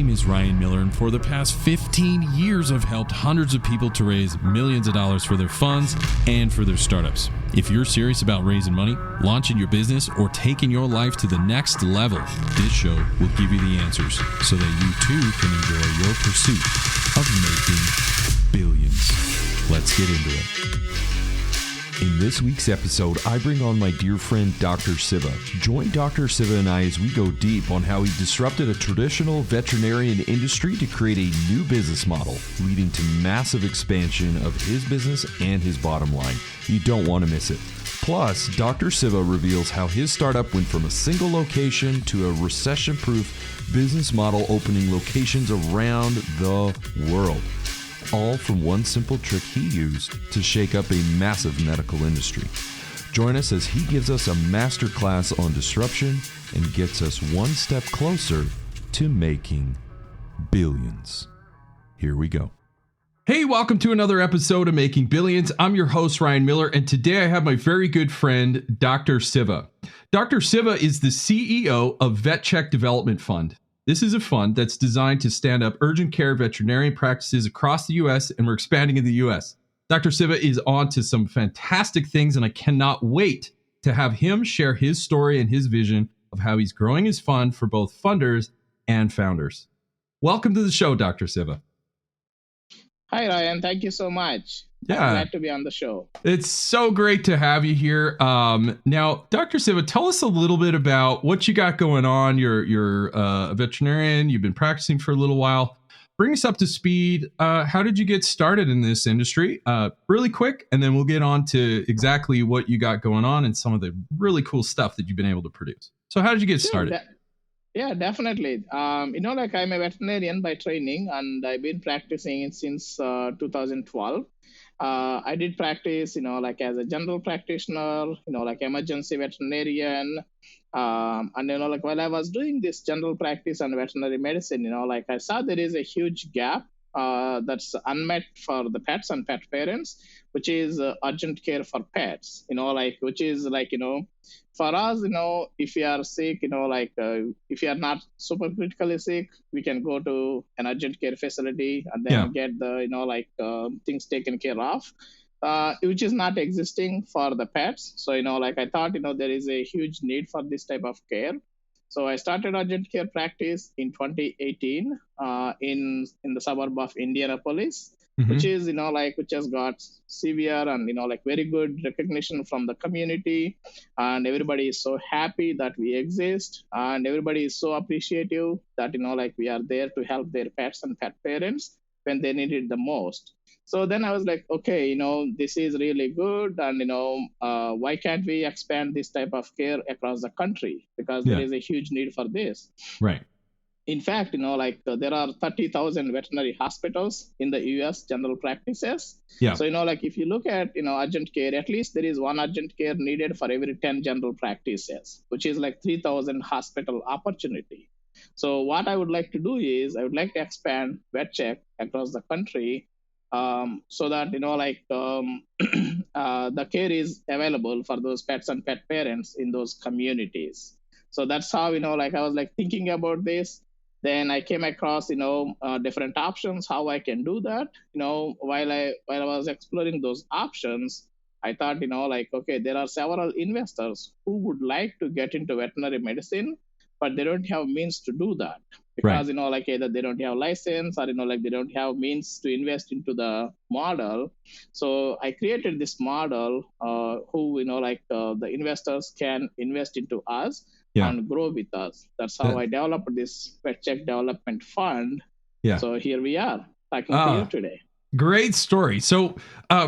name is Ryan Miller, and for the past 15 years, I've helped hundreds of people to raise millions of dollars for their funds and for their startups. If you're serious about raising money, launching your business, or taking your life to the next level, this show will give you the answers so that you too can enjoy your pursuit of making billions. Let's get into it. In this week's episode, I bring on my dear friend, Dr. Siva. Join Dr. Siva and I as we go deep on how he disrupted a traditional veterinarian industry to create a new business model, leading to massive expansion of his business and his bottom line. You don't want to miss it. Plus, Dr. Siva reveals how his startup went from a single location to a recession-proof business model, opening locations around the world. All from one simple trick he used to shake up a massive medical industry. Join us as he gives us a masterclass on disruption and gets us one step closer to making billions. Here we go. Hey, welcome to another episode of Making Billions. I'm your host, Ryan Miller, and today I have my very good friend, Dr. Siva. Dr. Siva is the CEO of VetCheck Development Fund. This is a fund that's designed to stand up urgent care veterinarian practices across the U.S., and we're expanding in the U.S. Dr. Siva is on to some fantastic things, and I cannot wait to have him share his story and his vision of how he's growing his fund for both funders and founders. Welcome to the show, Dr. Siva. Hi, Ryan. Thank you so much. Yeah. I'm glad to be on the show. It's so great to have you here. Now, Dr. Siva, tell us a little bit about what you got going on. You're a veterinarian. You've been practicing for a little while. Bring us up to speed. How did you get started in this industry? Really quick, and then we'll get on to exactly what you got going on and some of the really cool stuff that you've been able to produce. So how did you get started? Yeah, definitely. I'm a veterinarian by training, and I've been practicing since 2012. I did practice, as a general practitioner, emergency veterinarian. And, while I was doing this general practice and veterinary medicine, I saw there is a huge gap that's unmet for the pets and pet parents, which is urgent care for pets, for us, if you are sick, if you are not super critically sick, we can go to an urgent care facility and then get the, things taken care of, which is not existing for the pets. So, I thought, there is a huge need for this type of care. So I started urgent care practice in 2018 in the suburb of Indianapolis, which is, which has got severe and, very good recognition from the community. And everybody is so happy that we exist. And everybody is so appreciative that, we are there to help their pets and pet parents when they need it the most. So then I was like, okay, this is really good. And, why can't we expand this type of care across the country? Because there is a huge need for this. Right. In fact, there are 30,000 veterinary hospitals in the U.S. general practices. Yeah. So, if you look at, urgent care, at least there is one urgent care needed for every 10 general practices, which is like 3,000 hospital opportunity. So what I would like to do is I would like to expand VetCheck across the country so that, the care is available for those pets and pet parents in those communities. So that's how, I was thinking about this. Then I came across, different options, how I can do that. While I was exploring those options, I thought, okay, there are several investors who would like to get into veterinary medicine, but they don't have means to do that because, either they don't have license or, they don't have means to invest into the model. So I created this model who, the investors can invest into us and grow with us. That's how I developed this VetCheck Development Fund. Yeah. So here we are talking to you today. Great story. So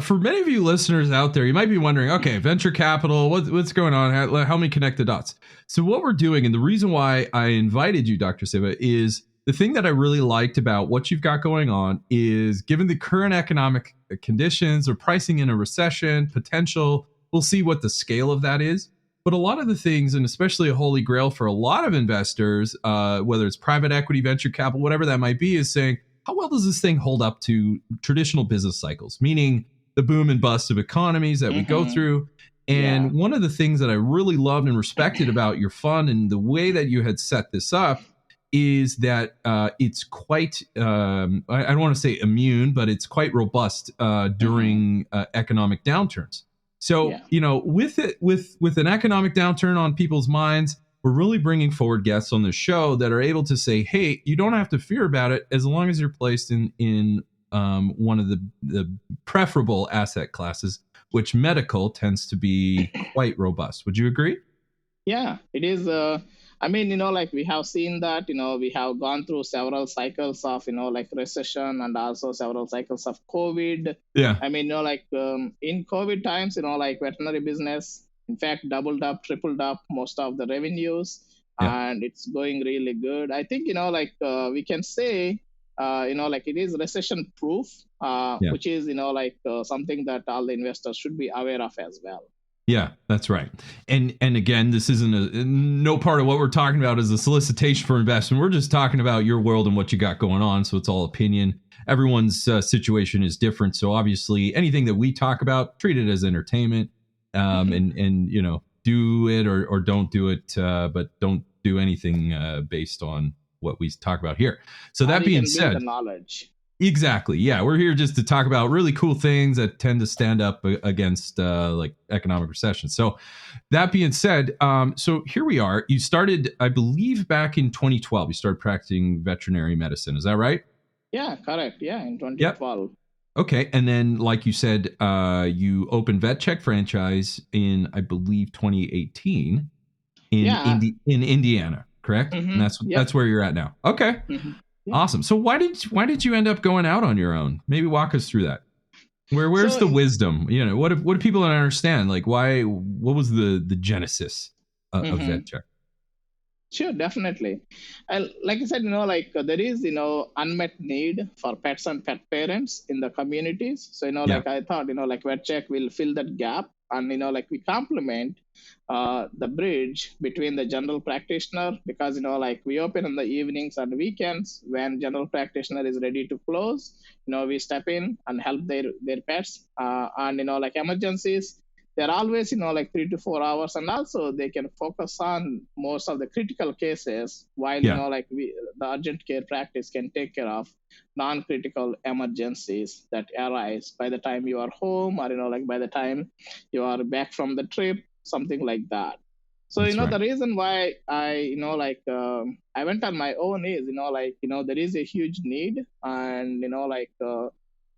for many of you listeners out there, you might be wondering, okay, venture capital, what's going on? Help me connect the dots. So what we're doing, and the reason why I invited you, Dr. Siva, is the thing that I really liked about what you've got going on is given the current economic conditions or pricing in a recession potential, we'll see what the scale of that is. But a lot of the things, and especially a holy grail for a lot of investors, whether it's private equity, venture capital, whatever that might be, is saying, how well does this thing hold up to traditional business cycles, meaning the boom and bust of economies that we go through? And one of the things that I really loved and respected about your fund and the way that you had set this up is that it's quite, I don't want to say immune, but it's quite robust during economic downturns. So, with an economic downturn on people's minds, we're really bringing forward guests on the show that are able to say, hey, you don't have to fear about it as long as you're placed in one of the preferable asset classes, which medical tends to be quite robust. Would you agree? Yeah, it is. I mean, like we have seen that, we have gone through several cycles of, like recession and also several cycles of COVID. Yeah. I mean, like in COVID times, like veterinary business, in fact, doubled up, tripled up most of the revenues, and it's going really good. I think, like we can say, like it is recession-proof, which is, like something that all the investors should be aware of as well. Yeah, that's right. And again, this isn't no part of what we're talking about is a solicitation for investment. We're just talking about your world and what you got going on. So it's all opinion. Everyone's situation is different. So obviously anything that we talk about, treat it as entertainment, and do it or don't do it. But don't do anything based on what we talk about here. So that being said, the knowledge. Exactly. Yeah. We're here just to talk about really cool things that tend to stand up against like economic recession. So that being said, so here we are. You started, I believe, back in 2012. You started practicing veterinary medicine. Is that right? Yeah, correct. Yeah, in 2012. Yep. Okay. And then, like you said, you opened VetCheck franchise in, I believe, 2018 in Indiana, correct? And that's where you're at now. Okay. Yeah. Awesome. So why did you end up going out on your own? Maybe walk us through that. Where's the wisdom? What do people don't understand? Like what was the genesis of VetCheck? Sure, definitely. Like I said, like there is, unmet need for pets and pet parents in the communities. So, like I thought, like VetCheck will fill that gap. And, like we complement the bridge between the general practitioner because, like we open in the evenings and weekends when general practitioner is ready to close. We step in and help their pets. And, like emergencies, they're always, like 3 to 4 hours. And also they can focus on most of the critical cases while, like the urgent care practice can take care of non-critical emergencies that arise by the time you are home or, like by the time you are back from the trip, something like that. So, the reason why I, I went on my own is, there is a huge need and,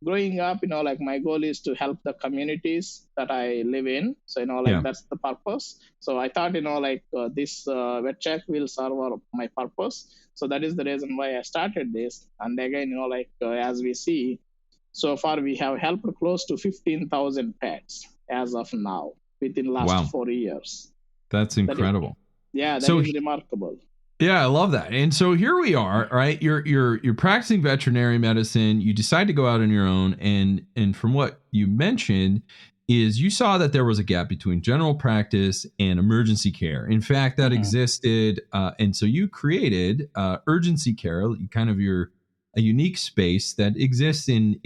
growing up, like my goal is to help the communities that I live in. So, that's the purpose. So I thought, this VetCheck will serve my purpose. So that is the reason why I started this. And again, as we see, so far we have helped close to 15,000 pets as of now within last 4 years. That's incredible. That is remarkable. Yeah, I love that. And so here we are, right? You're practicing veterinary medicine. You decide to go out on your own, and from what you mentioned is you saw that there was a gap between general practice and emergency care. In fact, that existed, and so you created urgency care, kind of a unique space that exists in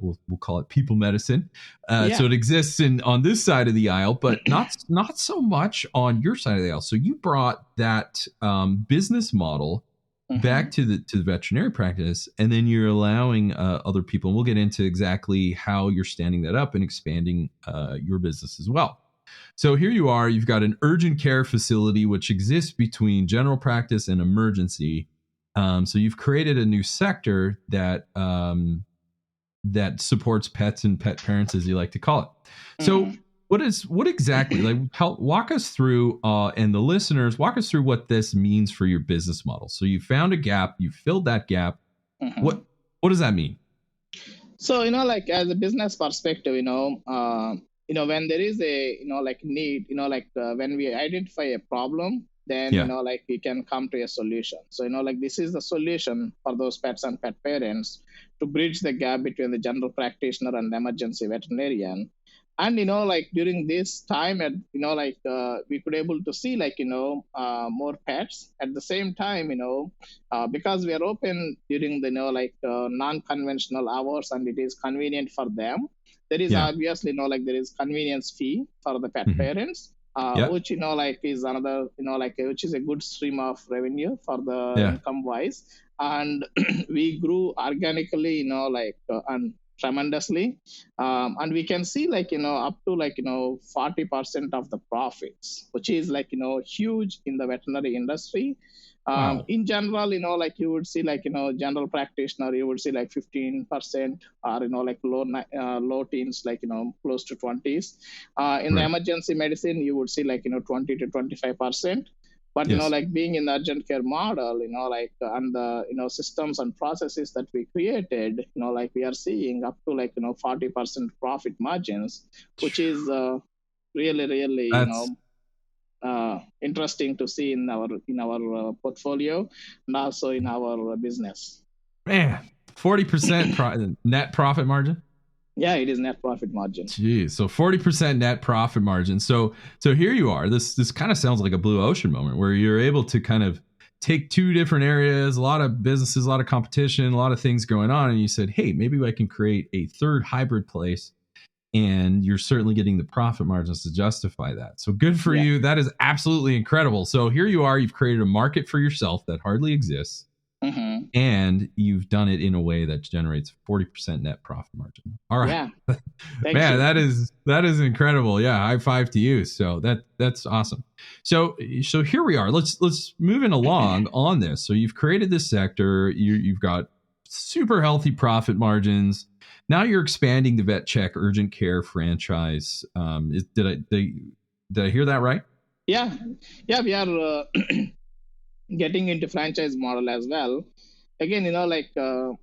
we'll call it people medicine. So it exists on this side of the aisle, but not so much on your side of the aisle. So you brought that business model back to the veterinary practice, and then you're allowing other people. And we'll get into exactly how you're standing that up and expanding your business as well. So here you are. You've got an urgent care facility which exists between general practice and emergency. So you've created a new sector that that supports pets and pet parents, as you like to call it. So what exactly, like, walk us through, and the listeners, walk us through what this means for your business model. So you found a gap, you filled that gap. What does that mean? So, like as a business perspective, when there is a, need, when we identify a problem, then, we can come to a solution. So, this is the solution for those pets and pet parents to bridge the gap between the general practitioner and the emergency veterinarian. And, during this time, we could able to see, more pets at the same time, because we are open during the, non-conventional hours and it is convenient for them. There is obviously, there is convenience fee for the pet parents. which, like is another, like which is a good stream of revenue for the income wise. And we grew organically, and tremendously. And we can see like, up to like, 40% of the profits, which is like, huge in the veterinary industry. Wow. In general, like you would see like, general practitioner, you would see like 15% or, like low teens, like, close to 20s. In the emergency medicine, you would see like, 20 to 25%. But, like being in the urgent care model, like, and the, systems and processes that we created, like we are seeing up to like, 40% profit margins, which is really, really, interesting to see in our portfolio and also in our business. Man, 40% net profit margin. Yeah, it is net profit margin. Geez, so 40% net profit margin. So here you are. This kind of sounds like a blue ocean moment where you're able to kind of take two different areas, a lot of businesses, a lot of competition, a lot of things going on, and you said, hey, maybe I can create a third hybrid place. And you're certainly getting the profit margins to justify that. So good for you. That is absolutely incredible. So here you are. You've created a market for yourself that hardly exists. Mm-hmm. And you've done it in a way that generates 40% net profit margin. All right. Yeah. Man, that is incredible. Yeah, high five to you. So that's awesome. So here we are. Let's move in along on this. So you've created this sector. You've got super healthy profit margins. Now you're expanding the VetCheck urgent care franchise. Did I hear that right? Yeah. We are getting into franchise model as well. Again, like the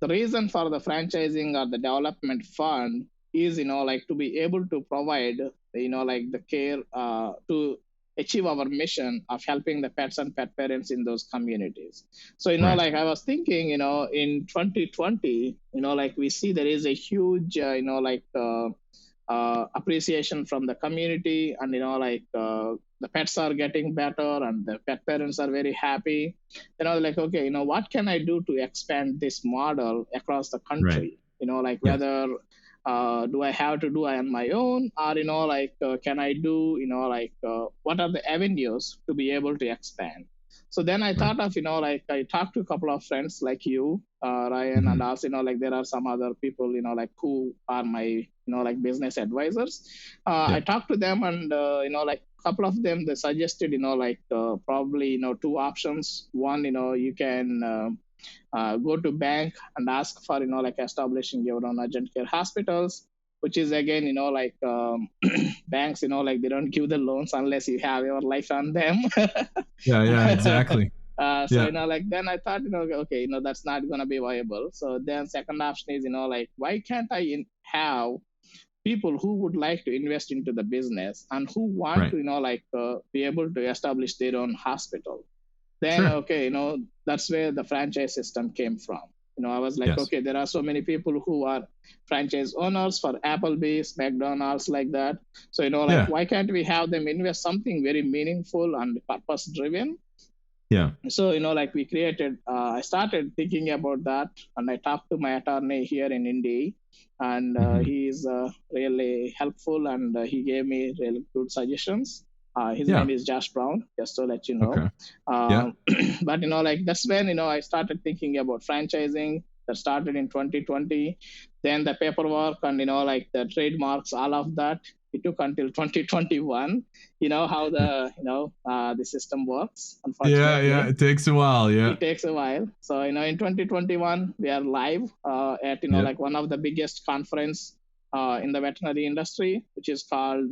reason for the franchising or the development fund is, like to be able to provide, like the care to achieve our mission of helping the pets and pet parents in those communities. So, like I was thinking, in 2020, like we see there is a huge, appreciation from the community, and, like the pets are getting better and the pet parents are very happy. Like, okay, what can I do to expand this model across the country? Like whether do I have to do it on my own, or like can I do, like what are the avenues to be able to expand? So then I thought of, like I talked to a couple of friends like you, Ryan, and also, like there are some other people, like who are my, like business advisors. I talked to them, and, like a couple of them, they suggested, like probably, two options. One, you can go to bank and ask for, like establishing your own urgent care hospitals, which is again, like banks, like they don't give the loans unless you have your life on them. Yeah, exactly. So, like then I thought, okay, that's not going to be viable. So then second option is, like, why can't I have people who would like to invest into the business and who want to, like be able to establish their own hospital? Then, okay, that's where the franchise system came from. I was like, okay, there are so many people who are franchise owners for Applebee's, McDonald's, like that. So, like, why can't we have them invest something very meaningful and purpose driven? Yeah. So, like we created, I started thinking about that, and I talked to my attorney here in Indy, and he is really helpful, and he gave me really good suggestions. His name is Josh Brown, just to let you know. Okay. But, like that's when, I started thinking about franchising. That started in 2020. Then the paperwork and, like the trademarks, all of that, it took until 2021. How the system works, unfortunately. Yeah, it takes a while. Yeah, it takes a while. So, in 2021, we are live at, like one of the biggest conference in the veterinary industry, which is called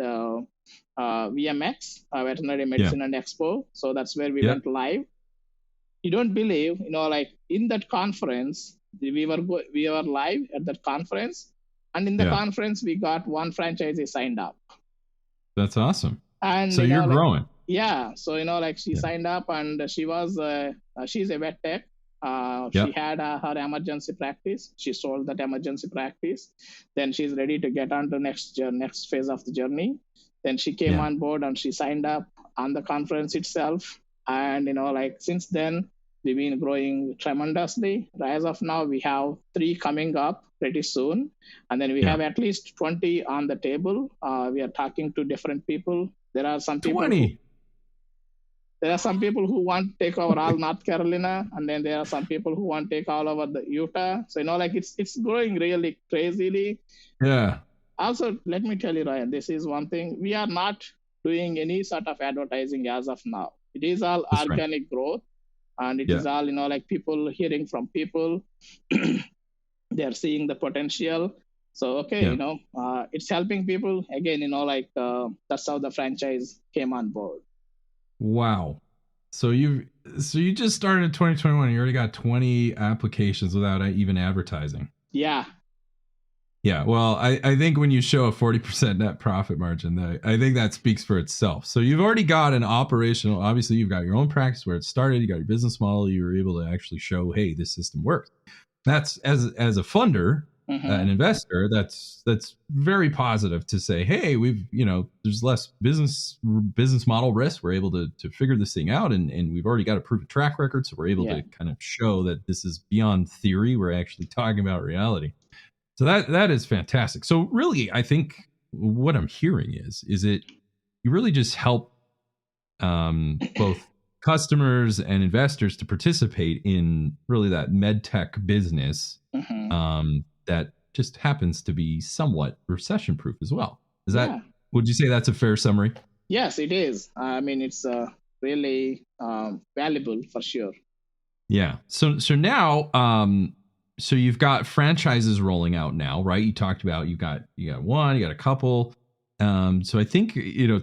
VMX, Veterinary Medicine and Expo. So that's where we went live. You don't believe, like in that conference, we were live at that conference, and in the conference we got one franchisee signed up. That's awesome. And so you're growing. Yeah. So like she signed up, and she was she's a vet tech. She had her emergency practice. She sold that emergency practice. Then she's ready to get on to next phase of the journey. Then she came on board and she signed up on the conference itself. And, like since then, we've been growing tremendously. As of now, we have 3 coming up pretty soon. And then we have at least 20 on the table. We are talking to different people. There are some people 20. There are some people who want to take over all North Carolina, and then there are some people who want to take all over the Utah. So like it's growing really crazily. Yeah. Also, let me tell you, Ryan, this is one thing. We are not doing any sort of advertising as of now. It is all That's organic growth, and it is all like people hearing from people. They're seeing the potential. So it's helping people again. That's how the franchise came on board. Wow. So you just started in 2021. You already got 20 applications without even advertising. Yeah. Yeah. Well, I think when you show a 40% net profit margin, I think that speaks for itself. So you've already got an operational, obviously you've got your own practice where it started. You got your business model. You were able to actually show, hey, this system works. That's as a funder, an investor, that's very positive to say, hey, there's less business model risk. We're able to figure this thing out, and we've already got a proven track record, so we're able to kind of show that this is beyond theory. We're actually talking about reality. So that is fantastic. So really, I think what I'm hearing is it you really just help both customers and investors to participate in really that med tech business that just happens to be somewhat recession proof as well. Would you say that's a fair summary? Yes, it is. I mean, it's really valuable for sure. Yeah. So now, so you've got franchises rolling out now, right? You talked about you got one, you got a couple. So I think,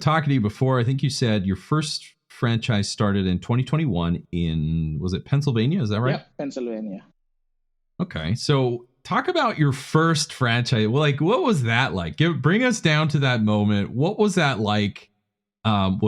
talking to you before, I think you said your first franchise started in 2021 was it Pennsylvania? Is that right? Yeah, Pennsylvania. Okay. So talk about your first franchise. Well, like, what was that like? Bring us down to that moment. What was that like? I'm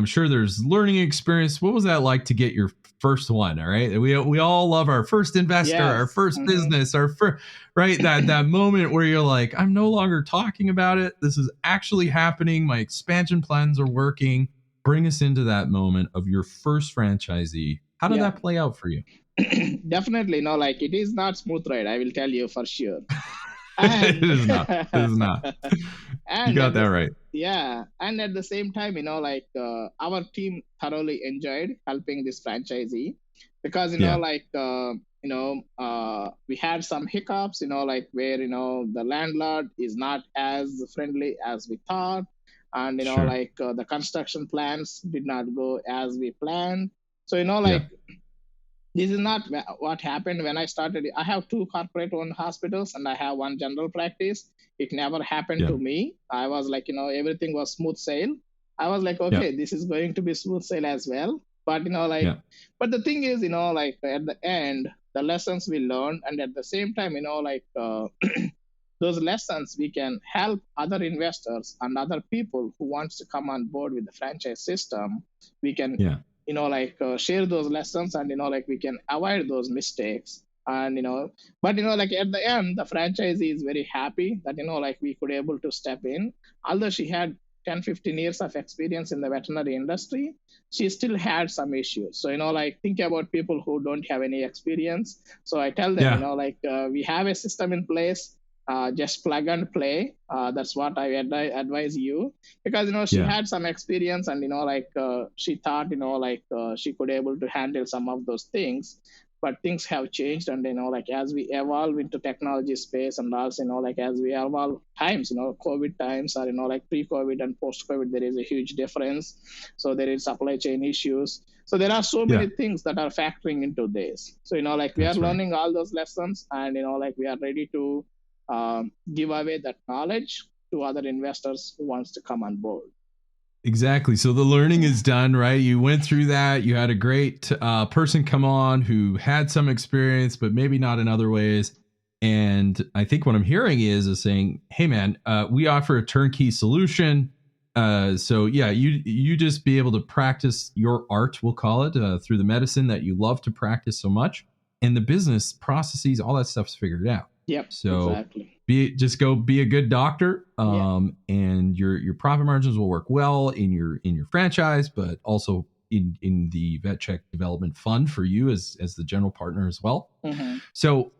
sure there's learning experience. What was that like to get your first one? All right. We all love our first investor, our first business, our first, right. That moment where you're like, I'm no longer talking about it. This is actually happening. My expansion plans are working. Bring us into that moment of your first franchisee. How did that play out for you? Definitely. It is not smooth ride. I will tell you for sure. It is not. It is not. You got that right. Yeah. And at the same time, our team thoroughly enjoyed helping this franchisee because, we had some hiccups, where, the landlord is not as friendly as we thought. And, the construction plans did not go as we planned. So, this is not what happened when I started. I have 2 corporate-owned hospitals and I have 1 general practice. It never happened to me. I was like, everything was smooth sail. I was like, okay, this is going to be smooth sail as well. But, but the thing is, at the end, the lessons we learned, and at the same time, those lessons we can help other investors and other people who wants to come on board with the franchise system. We can share those lessons and we can avoid those mistakes. And but at the end, the franchisee is very happy that we could able to step in. Although she had 10-15 years of experience in the veterinary industry, she still had some issues. So think about people who don't have any experience. So I tell them we have a system in place. Just plug and play. That's what I advise you, because she had some experience and she thought she could able to handle some of those things, but things have changed. And as we evolve into technology space, and also as we evolve times, COVID times, or pre-COVID and post-COVID, there is a huge difference. So there is supply chain issues. So there are so many things that are factoring into this. So we are learning all those lessons, and we are ready to give away that knowledge to other investors who wants to come on board. Exactly. So the learning is done, right? You went through that. You had a great person come on who had some experience, but maybe not in other ways. And I think what I'm hearing is saying, hey, man, we offer a turnkey solution. So yeah, you just be able to practice your art, we'll call it, through the medicine that you love to practice so much. And the business processes, all that stuff's figured out. Yep. So exactly. Be a good doctor, and your profit margins will work well in your franchise, but also in the VetCheck development fund for you as the general partner as well. So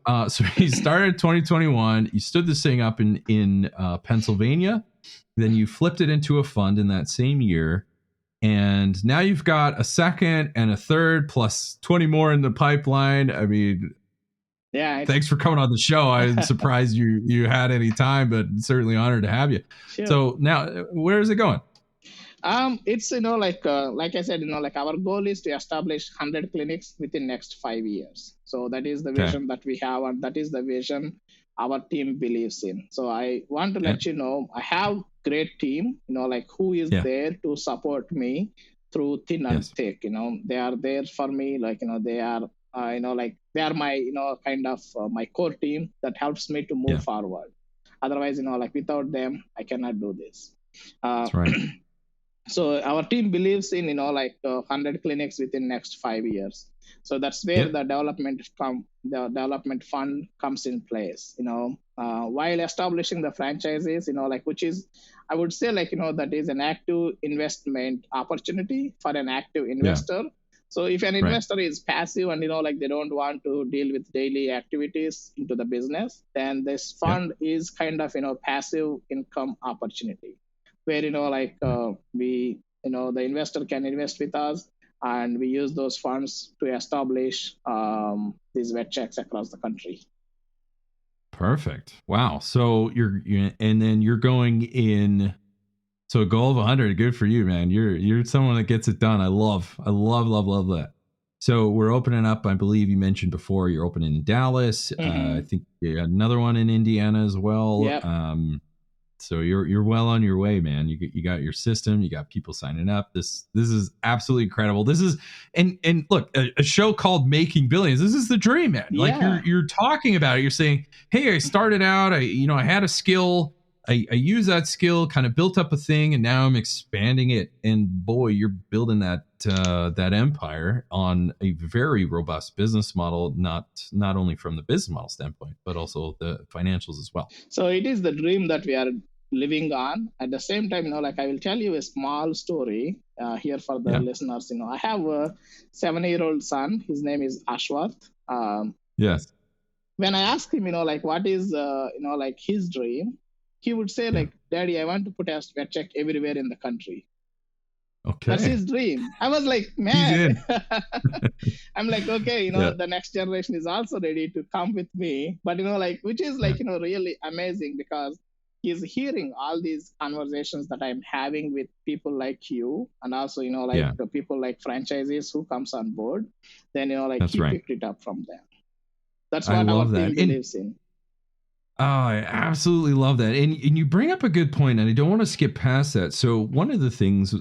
you started 2021. You stood this thing up in Pennsylvania. Then you flipped it into a fund in that same year. And now you've got a second and a third plus 20 more in the pipeline. I mean, yeah. Thanks for coming on the show. I'm surprised you had any time, but certainly honored to have you. Sure. So now, where is it going? It's like I said, like our goal is to establish 100 clinics within next 5 years. So that is the vision that we have, and that is the vision our team believes in. So I want to let you know, I have great team, like who is there to support me through thin and thick. They are there for me, like they are like they are my kind of my core team that helps me to move forward. Otherwise, like without them, I cannot do this. That's right. So our team believes in 100 clinics within next 5 years. So that's where the development fund comes in place. While establishing the franchises, which is, I would say, that is an active investment opportunity for an active investor. So if an investor is passive and they don't want to deal with daily activities into the business, then this fund is kind of passive income opportunity, where we the investor can invest with us, and we use those funds to establish these VetChecks across the country. Perfect. Wow. So you're going in. So a goal of 100. Good for you, man. You're someone that gets it done. I love that. So we're opening up. I believe you mentioned before you're opening in Dallas. I think you got another one in Indiana as well. Yep. So you're well on your way, man. You got your system. You got people signing up. This is absolutely incredible. This is and look, a show called Making Billions. This is the dream, man. Like you're talking about it. You're saying, hey, I started out. I had a skill. I used that skill, kind of built up a thing, and now I'm expanding it. And boy, you're building that empire on a very robust business model, not only from the business model standpoint, but also the financials as well. So it is the dream that we are living on. At the same time, I will tell you a small story here for the listeners. I have a 7-year-old son. His name is Ashwath. Yes. When I asked him, what is, his dream, he would say, Daddy, I want to put a VetCheck everywhere in the country. Okay. That's his dream. I was like, man. I'm like, okay, the next generation is also ready to come with me. But, which is really amazing, because he's hearing all these conversations that I'm having with people like you, and also, the people like franchisees who comes on board. Then, he picked it up from them. That's what our team believes in. Oh, I absolutely love that. And you bring up a good point, and I don't want to skip past that. So one of the things,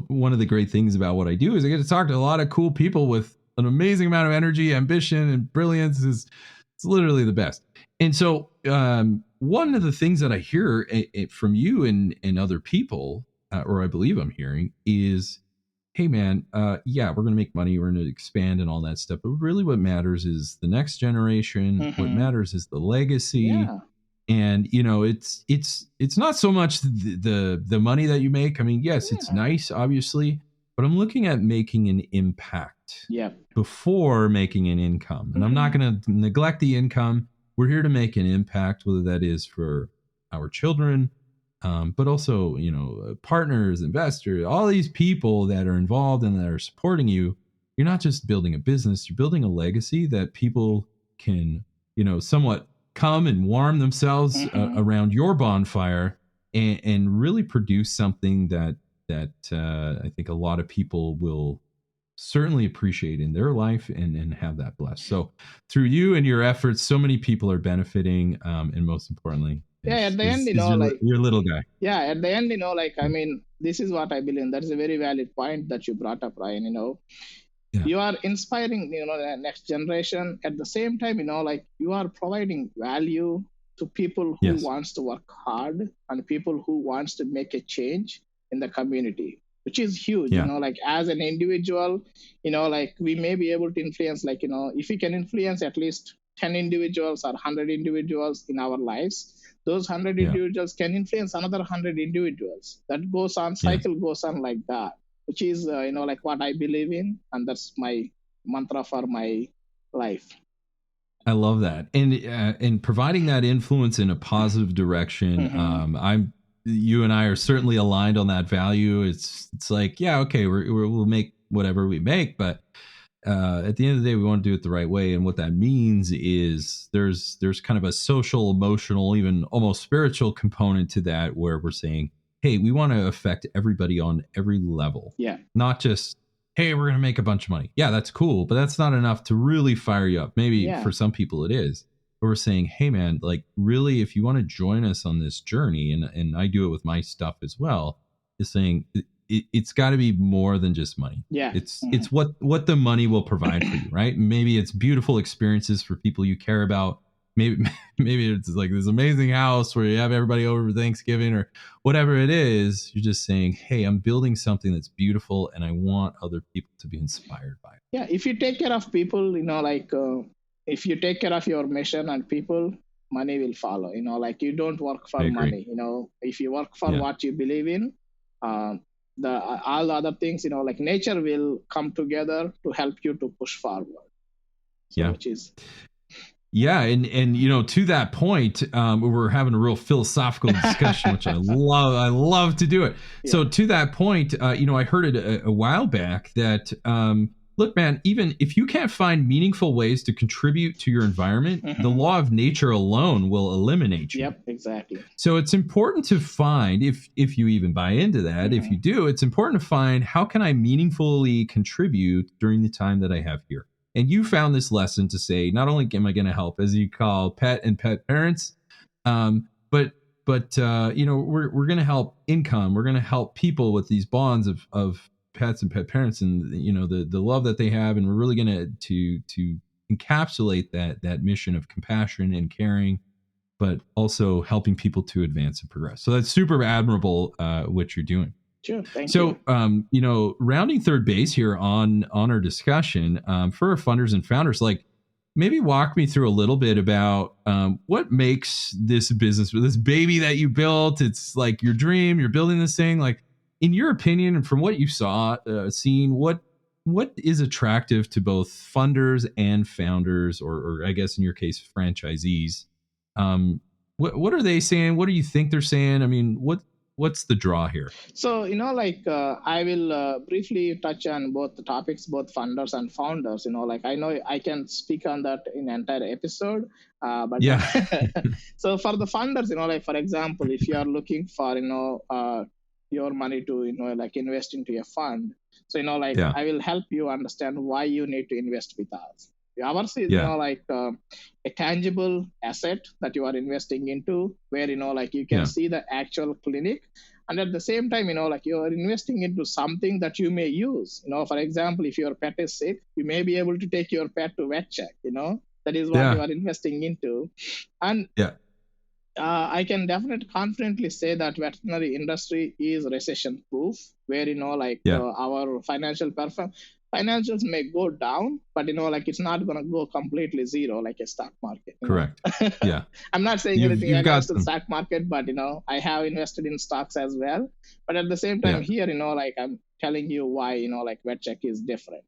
one of the great things about what I do is I get to talk to a lot of cool people with an amazing amount of energy, ambition, and brilliance. It's literally the best. And so one of the things that I hear from you and other people, or I believe I'm hearing, is, hey, man, we're going to make money. We're going to expand and all that stuff. But really what matters is the next generation. What matters is the legacy. Yeah. And, it's not so much the money that you make. I mean, yes, it's nice, obviously, but I'm looking at making an impact before making an income. And I'm not going to neglect the income. We're here to make an impact, whether that is for our children, but also, partners, investors, all these people that are involved and that are supporting you. You're not just building a business, you're building a legacy that people can, somewhat come and warm themselves around your bonfire and really produce something that I think a lot of people will certainly appreciate in their life and have that blessed. So through you and your efforts, so many people are benefiting, and most importantly, at the end, your little guy. Yeah, at the end, I mean, this is what I believe. That is a very valid point that you brought up, Ryan. You are inspiring, the next generation. At the same time, you are providing value to people who wants to work hard and people who wants to make a change in the community, which is huge. As an individual, we may be able to influence, if we can influence at least 10 individuals or 100 individuals in our lives, those 100 individuals can influence another 100 individuals. That goes on, cycle goes on like that, which is, what I believe in. And that's my mantra for my life. I love that. And providing that influence in a positive direction. you and I are certainly aligned on that value. It's like, yeah, okay, we'll make whatever we make, but at the end of the day, we want to do it the right way. And what that means is there's kind of a social, emotional, even almost spiritual component to that, where we're saying, hey, we want to affect everybody on every level. Yeah. Not just, hey, we're going to make a bunch of money. Yeah, that's cool, but that's not enough to really fire you up. Maybe for some people it is. But we're saying, hey, man, like really, if you want to join us on this journey, and I do it with my stuff as well, is saying it's got to be more than just money. Yeah. It's what the money will provide for you, right? Maybe it's beautiful experiences for people you care about. Maybe it's like this amazing house where you have everybody over for Thanksgiving or whatever it is. You're just saying, hey, I'm building something that's beautiful and I want other people to be inspired by it. Yeah. If you take care of people, if you take care of your mission and people, money will follow. You don't work for money. If you work for what you believe in, all the other things, nature will come together to help you to push forward. Which is. Yeah, and to that point, we're having a real philosophical discussion, which I love. I love to do it. Yeah. So to that point, I heard it a while back that look, man, even if you can't find meaningful ways to contribute to your environment, the law of nature alone will eliminate you. Yep, exactly. So it's important to find, if you even buy into that, if you do, it's important to find, how can I meaningfully contribute during the time that I have here? And you found this lesson to say, not only am I going to help, as you call pet and pet parents, but we're going to help income. We're going to help people with these bonds of pets and pet parents, and the love that they have, and we're really going to encapsulate that mission of compassion and caring, but also helping people to advance and progress. So that's super admirable what you're doing. Sure, thank you. So, rounding third base here on our discussion, for our funders and founders, like maybe walk me through a little bit about what makes this business, this baby that you built. It's like your dream. You're building this thing. Like, in your opinion, and from what you seen, what is attractive to both funders and founders, or I guess in your case, franchisees? What are they saying? What do you think they're saying? I mean, what's the draw here? So, I will briefly touch on both the topics, both funders and founders. I know I can speak on that in an entire episode. But yeah. So for the funders, for example, if you are looking for, your money to, invest into a fund. So, I will help you understand why you need to invest with us. Ours is, a tangible asset that you are investing into, where, you can see the actual clinic. And at the same time, you are investing into something that you may use. For example, if your pet is sick, you may be able to take your pet to VetCheck, that is what you are investing into. And I can definitely confidently say that veterinary industry is recession-proof, where, our financials may go down, but it's not going to go completely zero like a stock market. Correct. Yeah. I'm not saying anything against the stock market, but I have invested in stocks as well. But at the same time here, I'm telling you why, VetCheck is different.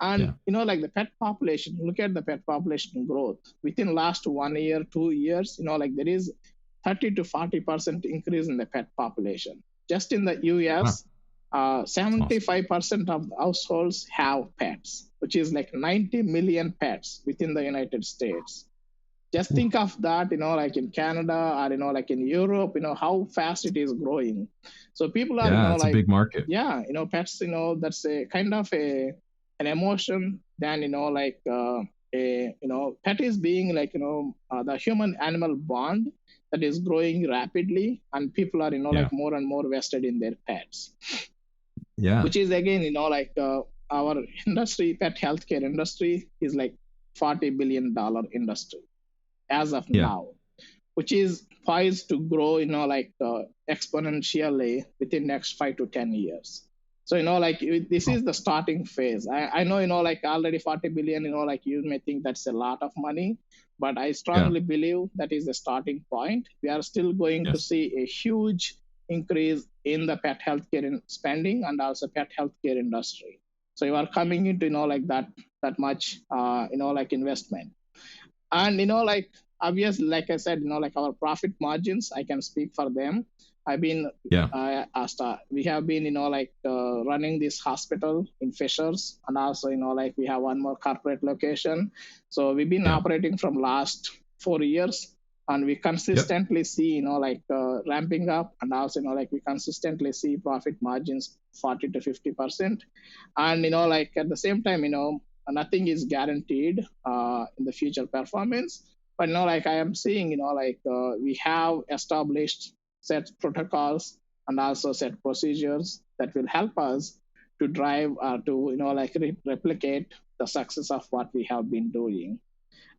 And the pet population, look at the pet population growth within last 1 year, 2 years, there is 30 to 40% increase in the pet population. Just in the US, 75% of households have pets, which is like 90 million pets within the United States. Just think of that, in Canada or, in Europe, how fast it is growing. So people are, it's a big market. Yeah, pets, that's a kind of an emotion than, pet is being the human animal bond that is growing rapidly, and people are, more and more vested in their pets. Yeah. Which is again, our industry, pet healthcare industry, is like $40 billion industry as of now, which is poised to grow, exponentially within next 5 to 10 years. So, this is the starting phase. I know, already 40 billion, you may think that's a lot of money, but I strongly believe that is the starting point. We are still going to see a huge increase in the pet healthcare spending and also pet healthcare industry. So you are coming into, that much, investment. And, obviously, like I said, our profit margins, I can speak for them. we have been, running this hospital in Fishers, and also, we have one more corporate location. So we've been operating from last 4 years, and we consistently see, ramping up, and also, we consistently see profit margins 40 to 50%. And, at the same time, nothing is guaranteed in the future performance. But, I am seeing, we have established set protocols and also set procedures that will help us to drive replicate the success of what we have been doing.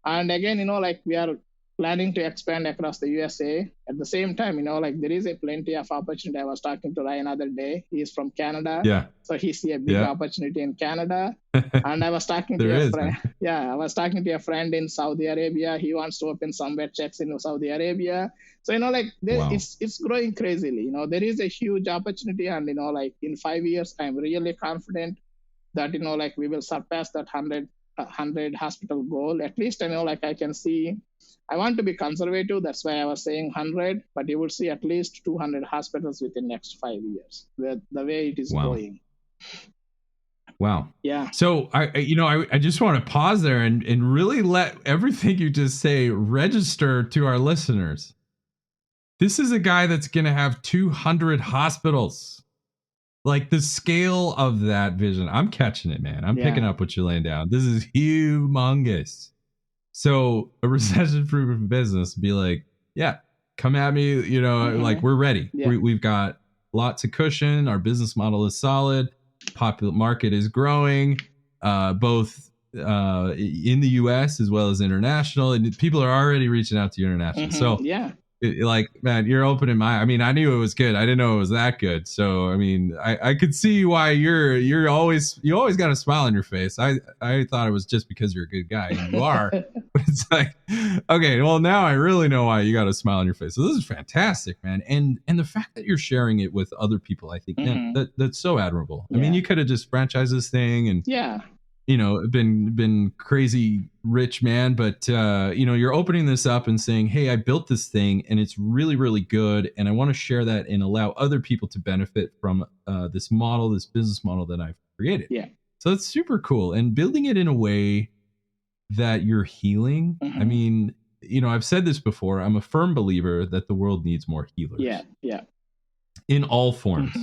And again, we are planning to expand across the USA. At the same time, there is a plenty of opportunity. I was talking to Ryan other day. He's from Canada. Yeah. So he see a big opportunity in Canada. And I was talking to a friend. Yeah, I was talking to a friend in Saudi Arabia. He wants to open some VetChecks in Saudi Arabia. So, it's growing crazily. There is a huge opportunity. And, in 5 years, I'm really confident that, we will surpass that 100 hospital goal. At least, I can see, I want to be conservative. That's why I was saying 100, but you will see at least 200 hospitals within the next 5 years, the way it is going. Wow. Yeah. So I just want to pause there and really let everything you just say register to our listeners. This is a guy that's going to have 200 hospitals. Like the scale of that vision. I'm catching it, man. I'm picking up what you're laying down. This is humongous. So a recession-proof business be like, yeah, come at me. Like we're ready. Yeah. We've got lots of cushion. Our business model is solid. Popular market is growing, both in the U.S. as well as international. And people are already reaching out to you international. So man, you're opening my. I mean, I knew it was good. I didn't know it was that good. So I mean, I could see why you always got a smile on your face. I thought it was just because you're a good guy, and you are. But it's like, okay, well now I really know why you got a smile on your face. So this is fantastic, man. And the fact that you're sharing it with other people, I think that's so admirable. I mean, you could have just franchised this thing and been crazy rich, man. But you're opening this up and saying, hey, I built this thing and it's really, really good. And I want to share that and allow other people to benefit from this business model that I've created. Yeah. So it's super cool. And building it in a way that you're healing. I mean, I've said this before. I'm a firm believer that the world needs more healers. Yeah. Yeah. In all forms.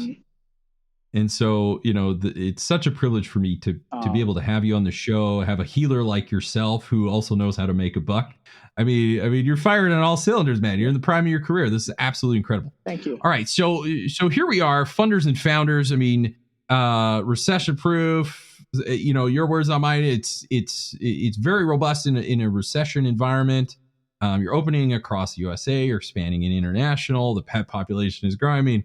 And so, it's such a privilege for me to be able to have you on the show, have a healer like yourself who also knows how to make a buck. I mean, you're firing on all cylinders, man. You're in the prime of your career. This is absolutely incredible. Thank you. All right. So here we are, funders and founders. I mean, recession-proof, your words on mine. It's very robust in a recession environment. You're opening across the USA, you're expanding in international. The pet population is growing. I mean,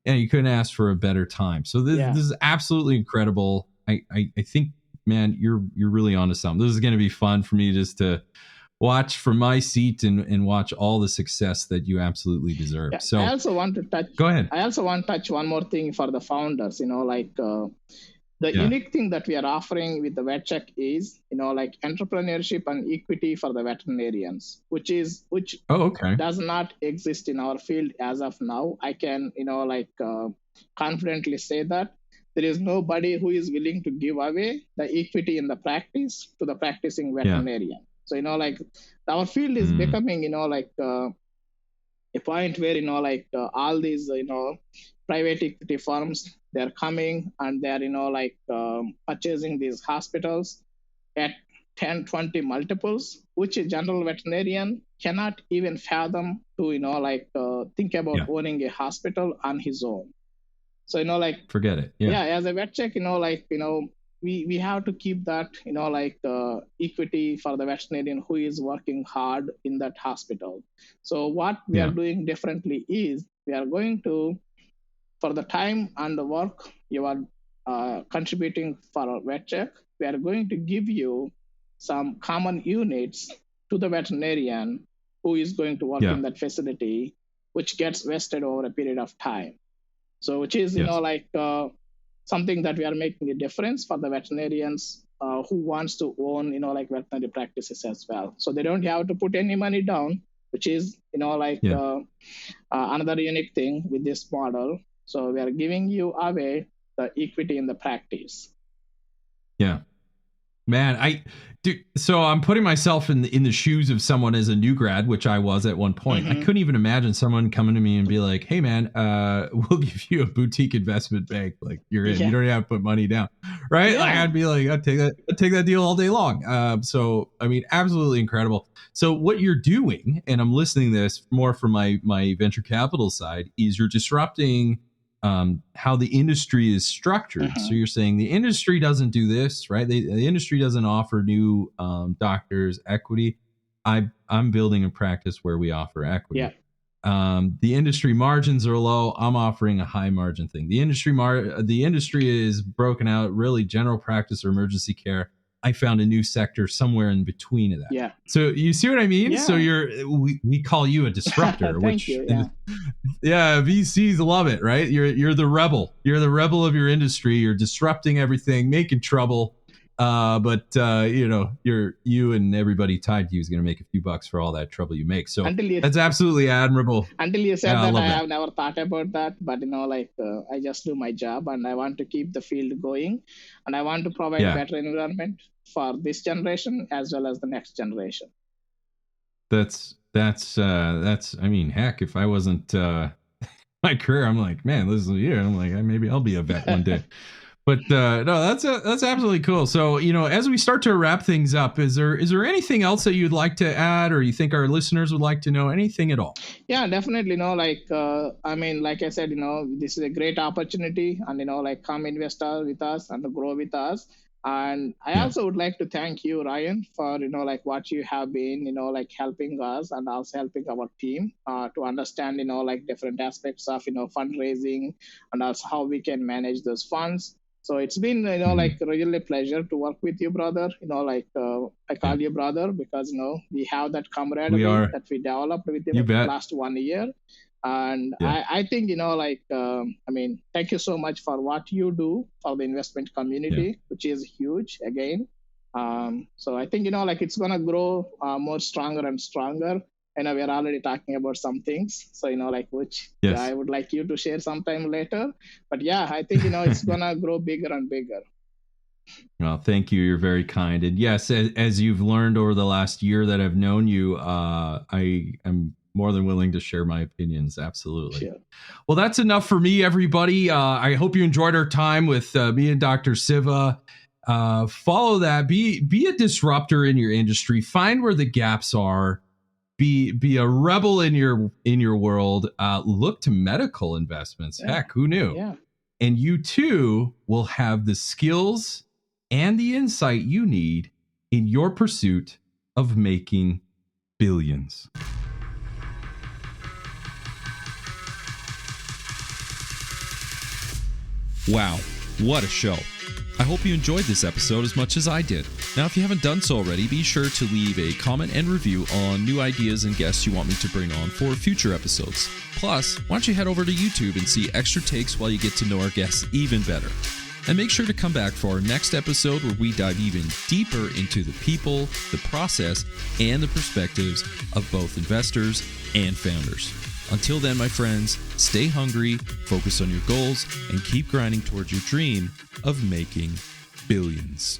you couldn't ask for a better time. So this is absolutely incredible. I think, man, you're really onto something. This is going to be fun for me just to watch from my seat and watch all the success that you absolutely deserve. Yeah, so I also want to touch. Go ahead. I also want to touch one more thing for the founders. The unique thing that we are offering with the VetCheck is, entrepreneurship and equity for the veterinarians, which does not exist in our field as of now. I can, confidently say that there is nobody who is willing to give away the equity in the practice to the practicing veterinarian. So, our field is becoming, a point where, all these, private equity firms, they're coming and they're, purchasing these hospitals at 10, 20 multiples, which a general veterinarian cannot even fathom to, think about owning a hospital on his own. So, forget it. Yeah, as a VetCheck, we have to keep that, equity for the veterinarian who is working hard in that hospital. So what we are doing differently is we are going to, for the time and the work you are contributing for a VetCheck, we are going to give you some common units to the veterinarian who is going to work in that facility, which gets vested over a period of time. So which is, something that we are making a difference for the veterinarians who wants to own, veterinary practices as well. So they don't have to put any money down. which is, another unique thing with this model. So we are giving you away the equity in the practice. Yeah. Man, so I'm putting myself in the shoes of someone as a new grad, which I was at one point. Mm-hmm. I couldn't even imagine someone coming to me and be like, "Hey, man, we'll give you a boutique investment bank. Like you're in. You don't have to put money down, right?" Yeah. Like I'd be like, "I'd take that deal all day long." So I mean, absolutely incredible. So what you're doing, and I'm listening to this more from my venture capital side, is you're disrupting how the industry is structured. Mm-hmm. So you're saying the industry doesn't do this, right? The industry doesn't offer new doctors equity. I'm building a practice where we offer equity. Yeah. The industry margins are low. I'm offering a high margin thing. The industry is broken out, really general practice or emergency care. I found a new sector somewhere in between of that. Yeah. So you see what I mean? Yeah. So we call you a disruptor, which yeah, VCs love it, right? You're the rebel. You're the rebel of your industry. You're disrupting everything, making trouble. But you and everybody tied to you is going to make a few bucks for all that trouble you make. So that's absolutely admirable. Until you said that, I have never thought about that. But I just do my job, and I want to keep the field going, and I want to provide a better environment for this generation as well as the next generation. That's. I mean, heck, if I wasn't my career, I'm like, man, this is you. I'm like, maybe I'll be a vet one day. But no, that's absolutely cool. So, as we start to wrap things up, is there anything else that you'd like to add, or you think our listeners would like to know, anything at all? Yeah, definitely. Like I said, this is a great opportunity, and come invest with us and grow with us. And I also would like to thank you, Ryan, for what you have been helping us and also helping our team to understand different aspects of fundraising and also how we can manage those funds. So it's been really a pleasure to work with you, brother. I call you brother because we have that camaraderie that we developed with him the last 1 year. And I think, thank you so much for what you do for the investment community, which is huge again. So I think, it's going to grow more stronger and stronger. We're already talking about some things. So, which I would like you to share sometime later. But I think, it's going to grow bigger and bigger. Well, thank you. You're very kind. And yes, as you've learned over the last year that I've known you, I am more than willing to share my opinions. Absolutely. Sure. Well, that's enough for me, everybody. I hope you enjoyed our time with me and Dr. Siva. Follow that. Be a disruptor in your industry. Find where the gaps are. Be a rebel in your world. Look to medical investments. Yeah. Heck, who knew? Yeah. And you too will have the skills and the insight you need in your pursuit of making billions. Wow, what a show. I hope you enjoyed this episode as much as I did. Now, if you haven't done so already, be sure to leave a comment and review on new ideas and guests you want me to bring on for future episodes. Plus, why don't you head over to YouTube and see extra takes while you get to know our guests even better. And make sure to come back for our next episode where we dive even deeper into the people, the process, and the perspectives of both investors and founders. Until then, my friends, stay hungry, focus on your goals, and keep grinding towards your dream of making billions.